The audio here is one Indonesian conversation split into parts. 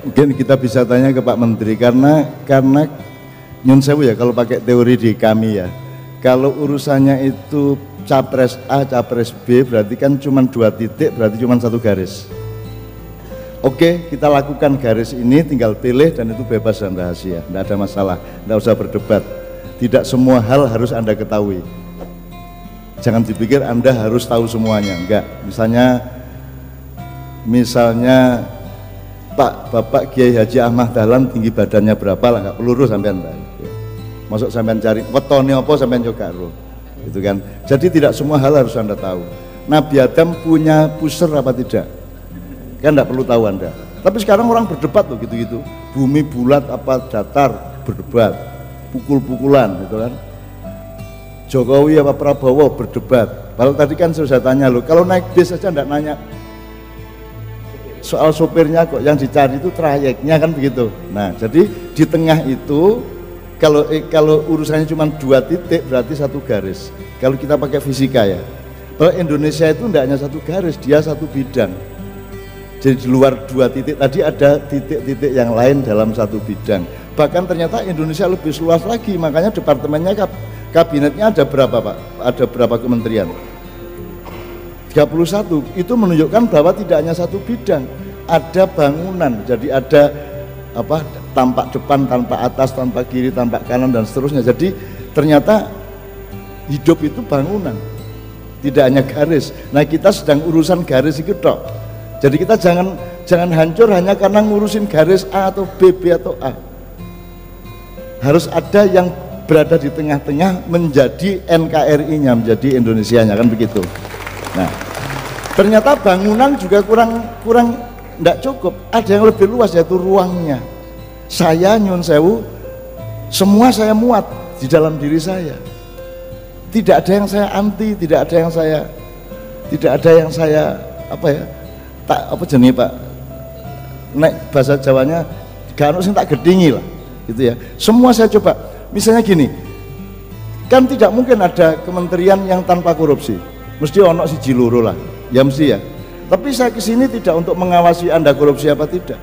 mungkin kita bisa tanya ke Pak Menteri, karena nyun sewu ya, kalau pakai teori di kami ya, kalau urusannya itu capres A, capres B, berarti kan cuma 2 titik, berarti cuma 1 garis. Oke, kita lakukan garis ini, tinggal pilih dan itu bebas dan rahasia, tidak ada masalah, tidak usah berdebat. Tidak semua hal harus Anda ketahui. Jangan dipikir Anda harus tahu semuanya, enggak. Misalnya Bapak Kiai Haji Ahmad Dahlan tinggi badannya berapa lah, enggak peluru sampean tahu. Masuk sampean cari wetone apa sampean yo karo. Gitu kan. Jadi tidak semua hal harus Anda tahu. Nabi Adam punya pusar apa tidak? Kan enggak perlu tahu Anda. Tapi sekarang orang berdebat loh gitu-gitu. Bumi bulat apa datar, berdebat. Pukul-pukulan gitu kan. Jokowi apa Prabowo, berdebat. Padahal tadi kan saya tanya loh, kalau naik bis aja enggak nanya soal sopirnya kok, yang dicari itu trayeknya kan begitu. Nah, jadi di tengah itu kalau urusannya cuma 2 titik berarti 1 garis. Kalau kita pakai fisika ya, kalau Indonesia itu tidak hanya 1 garis, dia 1 bidang. Jadi di luar 2 titik tadi ada titik-titik yang lain dalam 1 bidang. Bahkan ternyata Indonesia lebih luas lagi, makanya departemennya kabinetnya ada berapa Pak? Ada berapa kementerian? 31. Itu menunjukkan bahwa tidak hanya 1 bidang, ada bangunan. Jadi ada tampak depan, tampak atas, tampak kiri, tampak kanan dan seterusnya. Jadi ternyata hidup itu bangunan, tidak hanya garis. Nah, kita sedang urusan garis itu tok. Jadi kita jangan hancur hanya karena ngurusin garis A atau B atau A. Harus ada yang berada di tengah-tengah menjadi NKRI-nya, menjadi Indonesianya, kan begitu. Nah, ternyata bangunan juga kurang tidak cukup, ada yang lebih luas yaitu ruangnya. Saya nyun sewu, semua saya muat di dalam diri saya. Tidak ada yang saya anti, tidak ada yang saya jenis Pak, naik bahasa Jawanya gak ono sing tak gedingi lah, gitu ya. Semua saya coba. Misalnya gini, kan tidak mungkin ada kementerian yang tanpa korupsi, mesti ono siji loro lah, ya mesti ya. Tapi saya kesini tidak untuk mengawasi Anda korupsi apa tidak.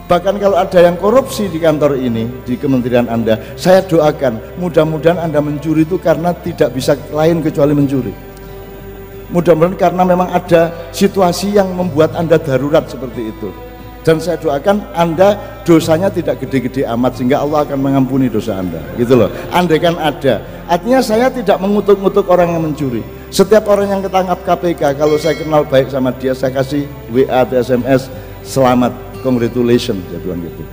Bahkan kalau ada yang korupsi di kantor ini, di kementerian Anda, saya doakan mudah-mudahan Anda mencuri itu karena tidak bisa lain kecuali mencuri. Mudah-mudahan karena memang ada situasi yang membuat Anda darurat seperti itu. Dan saya doakan Anda dosanya tidak gede-gede amat sehingga Allah akan mengampuni dosa Anda, gitu loh. Andai kan ada, artinya saya tidak mengutuk-ngutuk orang yang mencuri. Setiap orang yang ketangkap KPK, kalau saya kenal baik sama dia, saya kasih WA atau SMS, selamat, congratulations, saya bilang gitu.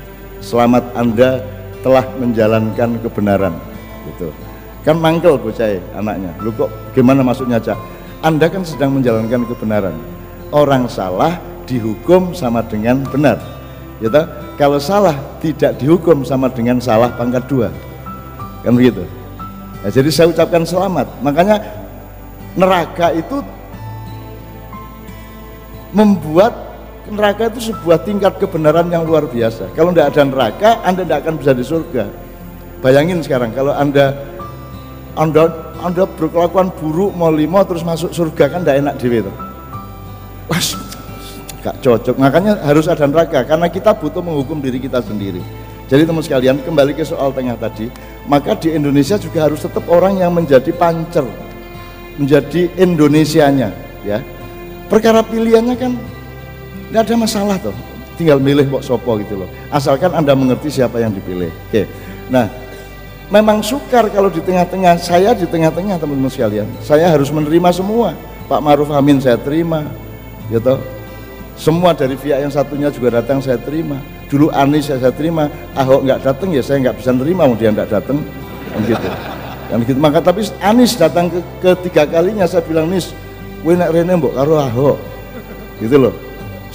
Selamat Anda telah menjalankan kebenaran, gitu. Kan mangkel bocah anaknya, lu kok gimana maksudnya Cak? Anda kan sedang menjalankan kebenaran. Orang salah dihukum sama dengan benar, ya toh? Kalau salah tidak dihukum sama dengan salah pangkat 2, kan begitu. Nah, jadi saya ucapkan selamat. Makanya neraka itu membuat neraka itu sebuah tingkat kebenaran yang luar biasa. Kalau tidak ada neraka, Anda tidak akan bisa di surga. Bayangin sekarang kalau Anda berkelakuan buruk mau 5 terus masuk surga, kan tidak enak dewe toh. Gak cocok, makanya harus ada neraka karena kita butuh menghukum diri kita sendiri. Jadi teman sekalian, kembali ke soal tengah tadi, maka di Indonesia juga harus tetap orang yang menjadi pancer, menjadi Indonesianya, ya. Perkara pilihannya kan tidak ada masalah toh, tinggal milih kok sopo gitu loh, asalkan Anda mengerti siapa yang dipilih. Oke. Nah, memang sukar kalau di tengah-tengah, saya di tengah-tengah teman-teman sekalian, saya harus menerima semua. Pak Ma'ruf Amin saya terima, ya toh. Semua dari pihak yang satunya juga datang saya terima. Dulu Anies saya terima, Ahok nggak datang ya saya nggak bisa nerima, dia nggak datang, kan gitu. Kan gitu. Maka tapi Anies datang ketiga kalinya saya bilang, Nis, kowe nek rene mbok karo Ahok, gitu loh.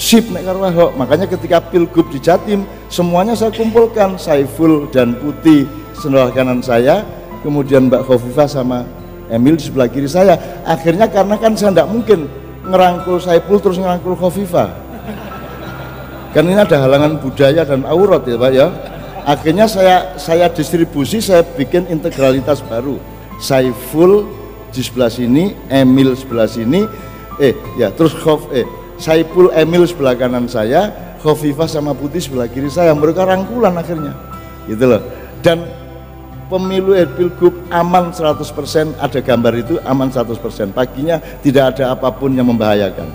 Sip nek karo Ahok. Makanya ketika Pilgub di Jatim semuanya saya kumpulkan, Saiful dan Putih sebelah kanan saya, kemudian Mbak Khofifah sama Emil di sebelah kiri saya. Akhirnya karena kan saya tidak mungkin ngerangkul Saiful terus ngerangkul Khofifah, kan ini ada halangan budaya dan aurat ya Pak ya. Akhirnya saya distribusi, saya bikin integralitas baru, Saiful di sebelah sini, Emil sebelah sini, terus Saiful Emil sebelah kanan saya, Khofifah sama Putih sebelah kiri saya, mereka rangkulan akhirnya gitu loh. Dan pemilu Pilgub aman 100%, ada gambar itu aman 100%, paginya tidak ada apapun yang membahayakan.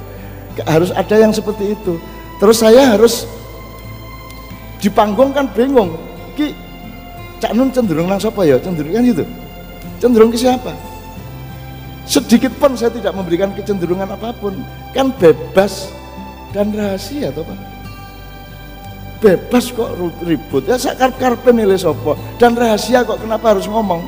Harus ada yang seperti itu. Terus saya harus di panggung kan bingung, ki Cak Nun cenderung nang sapa ya, cenderung kan gitu, cenderung ke siapa? Sedikit pun saya tidak memberikan kecenderungan apapun, kan bebas dan rahasia toh Pak. Bebas kok ribut, ya sakar-karpe milih sopo, dan rahasia kok, kenapa harus ngomong,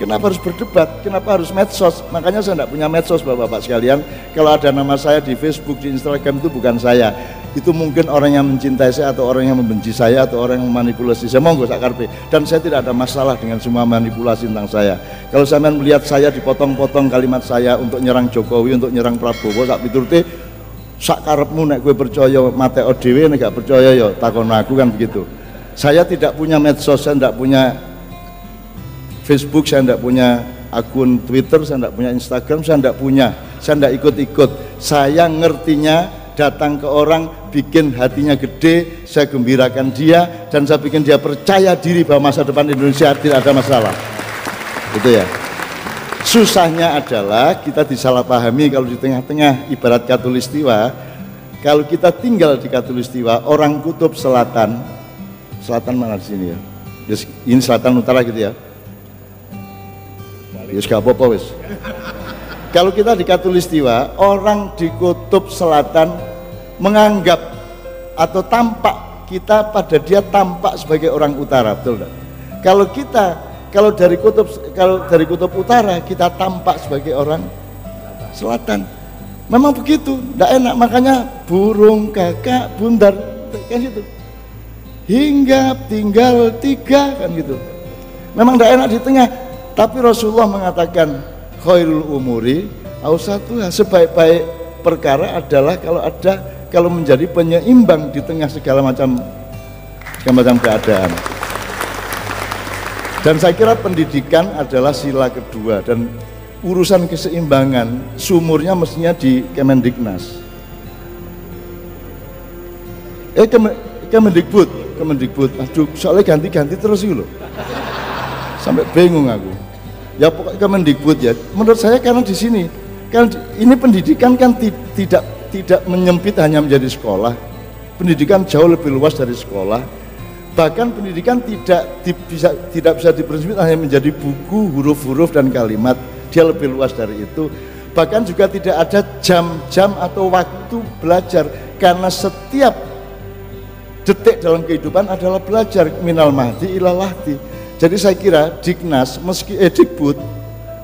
kenapa harus berdebat, kenapa harus medsos? Makanya saya tidak punya medsos Bapak-bapak sekalian. Kalau ada nama saya di Facebook, di Instagram, itu bukan saya, itu mungkin orang yang mencintai saya atau orang yang membenci saya atau orang yang memanipulasi saya, monggo sakar-karpe. Dan saya tidak ada masalah dengan semua manipulasi tentang saya. Kalau sampean melihat saya dipotong-potong kalimat saya untuk nyerang Jokowi, untuk nyerang Prabowo, sak piturute sak karepmu, nek gue percaya mate dhewe, nek gak percaya ya takon aku, kan begitu. Saya tidak punya medsos, saya tidak punya Facebook, saya tidak punya akun Twitter, saya tidak punya Instagram, saya tidak ikut-ikut. Saya ngertinya datang ke orang, bikin hatinya gede, saya gembirakan dia, dan saya bikin dia percaya diri bahwa masa depan Indonesia tidak ada masalah. Itu ya. Susahnya adalah kita disalahpahami kalau di tengah-tengah, ibarat Katulistiwa. Kalau kita tinggal di Katulistiwa, orang kutub selatan mana di sini ya? Ini selatan utara gitu ya. Yus gak apa-apa wis. Kalau kita di Katulistiwa, orang di kutub selatan menganggap atau tampak kita pada dia tampak sebagai orang utara, betul tak? Kalau dari kutub utara kita tampak sebagai orang selatan. Memang begitu, tidak enak. Makanya burung kakak bundar kan gitu. Hinggap tinggal 3 kan gitu. Memang tidak enak di tengah. Tapi Rasulullah mengatakan khairul umuri awsatuha, sebaik-baik perkara adalah kalau menjadi penyeimbang di tengah segala macam keadaan. Dan saya kira pendidikan adalah sila kedua, dan urusan keseimbangan sumurnya mestinya di Kemendiknas. Kemendikbud. Aduh, soalnya ganti-ganti terus itu loh. Sampai bingung aku. Ya pokoknya Kemendikbud ya. Menurut saya karena di sini kan ini pendidikan kan tidak menyempit hanya menjadi sekolah. Pendidikan jauh lebih luas dari sekolah. Bahkan pendidikan tidak bisa dipersempit hanya menjadi buku, huruf-huruf dan kalimat. Dia lebih luas dari itu. Bahkan juga tidak ada jam-jam atau waktu belajar, karena setiap detik dalam kehidupan adalah belajar, minal mahdi ilal lahdi. Jadi saya kira Diknas, Dikbud,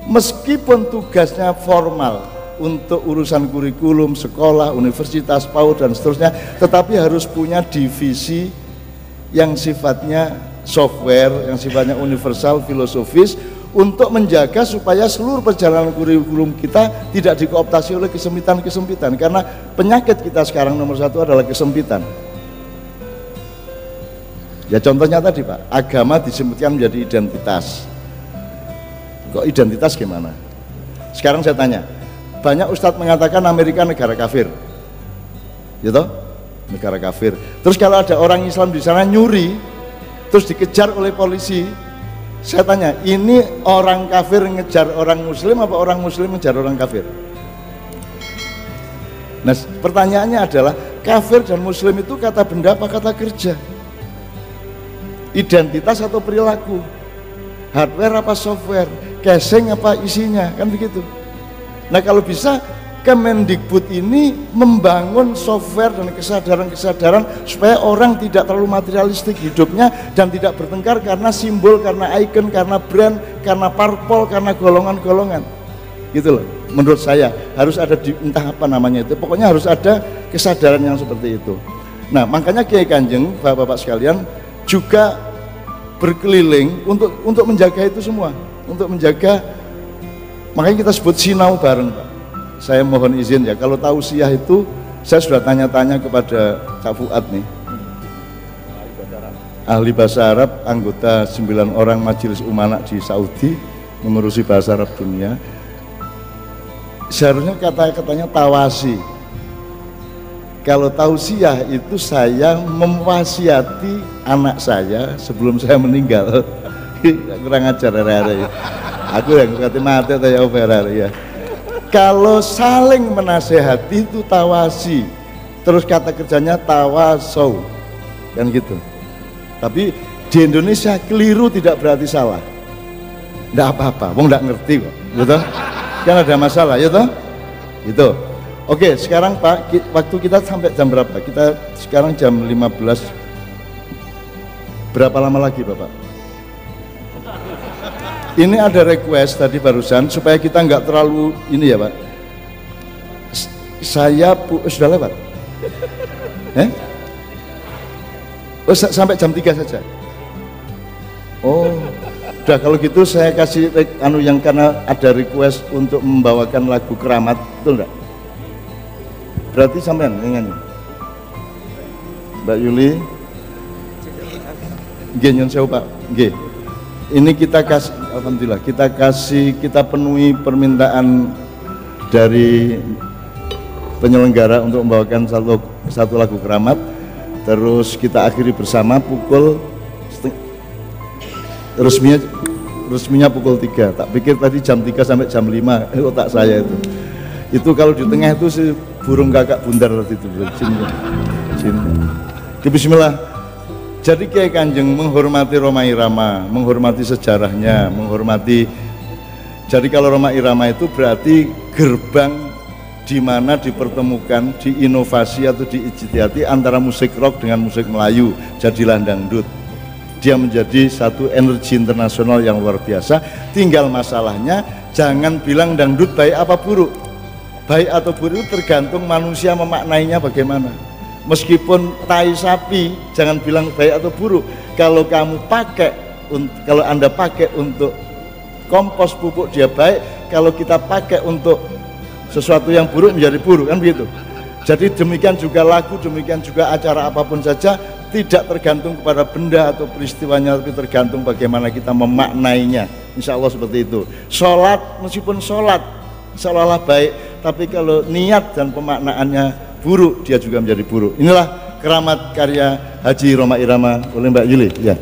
meskipun tugasnya formal untuk urusan kurikulum, sekolah, universitas, PAUD dan seterusnya, tetapi harus punya divisi yang sifatnya software, yang sifatnya universal, filosofis, untuk menjaga supaya seluruh perjalanan kurikulum kita tidak dikooptasi oleh kesempitan-kesempitan, karena penyakit kita sekarang nomor 1 adalah kesempitan. Ya contohnya tadi Pak, agama disempitkan menjadi identitas. Kok identitas gimana? Sekarang saya tanya, banyak ustadz mengatakan Amerika negara kafir, gitu? Negara kafir. Terus kalau ada orang Islam di sana nyuri, terus dikejar oleh polisi, saya tanya, ini orang kafir ngejar orang muslim apa orang muslim ngejar orang kafir? Nah pertanyaannya adalah, kafir dan muslim itu kata benda apa kata kerja? Identitas atau perilaku? Hardware apa software? Casing apa isinya? Kan begitu. Nah kalau bisa Kemendikbud ini membangun software dan kesadaran-kesadaran supaya orang tidak terlalu materialistik hidupnya dan tidak bertengkar karena simbol, karena ikon, karena brand, karena parpol, karena golongan-golongan. Gitu loh. Menurut saya harus ada entah apa namanya itu, pokoknya harus ada kesadaran yang seperti itu. Nah, makanya Kiai Kanjeng, Bapak-bapak sekalian, juga berkeliling untuk menjaga itu semua, untuk menjaga, makanya kita sebut sinau bareng, Pak. Saya mohon izin ya, kalau tausiah itu saya sudah tanya-tanya kepada Kak Fuad nih, ahli bahasa Arab, anggota 9 orang Majelis Umana di Saudi, mengurusi bahasa Arab dunia. Seharusnya katanya tawasi. Kalau tausiah itu saya mewasiati anak saya sebelum saya meninggal. Kurang ajar hari-hari. Aku yang kata mati atau ya hari ya. Kalau saling menasehati itu tawasi. Terus kata kerjanya tawasau. Kan gitu. Tapi di Indonesia keliru tidak berarti salah. Enggak apa-apa, wong enggak ngerti kok. Gitu. Kan ada masalah, ya toh? Gitu. Oke, sekarang Pak, waktu kita sampai jam berapa? Kita sekarang jam 15. Berapa lama lagi Bapak? Ini ada request tadi barusan supaya kita nggak terlalu ini ya Pak. Saya sudah lewat. Oh, sampai jam 3 saja. Oh, udah kalau gitu saya kasih yang karena ada request untuk membawakan lagu Keramat, betul enggak? Berarti sampean yang nyanyi. Mbak Yuli. Nggih nyun sewu Pak. Nggih. Ini kita kasih, alhamdulillah, kita penuhi permintaan dari penyelenggara untuk membawakan satu lagu Keramat. Terus kita akhiri bersama pukul resminya pukul 3. Tak pikir tadi jam 3 sampai jam 5 otak saya itu. Itu kalau di tengah itu si burung kakak bundar tadi itu jin. Bismillah. Jadi Kiai Kanjeng menghormati Roma Irama, menghormati sejarahnya, menghormati. Jadi kalau Roma Irama itu berarti gerbang di mana dipertemukan, diinovasi atau diijtihati antara musik rock dengan musik Melayu, jadilah dangdut. Dia menjadi satu energi internasional yang luar biasa. Tinggal masalahnya jangan bilang dangdut baik apa buruk. Baik atau buruk itu tergantung manusia memaknainya bagaimana. Meskipun tai sapi, jangan bilang baik atau buruk. Kalau kamu pakai, kalau Anda pakai untuk kompos pupuk dia baik. Kalau kita pakai untuk sesuatu yang buruk menjadi buruk, kan begitu. Jadi demikian juga lagu, demikian juga acara apapun saja, tidak tergantung kepada benda atau peristiwanya, tapi tergantung bagaimana kita memaknainya. Insya Allah seperti itu. Sholat, meskipun sholat seolah-olah baik, tapi kalau niat dan pemaknaannya buruk, dia juga menjadi buruk. Inilah Keramat karya Haji Roma Irama oleh Mbak Yuli. Ya.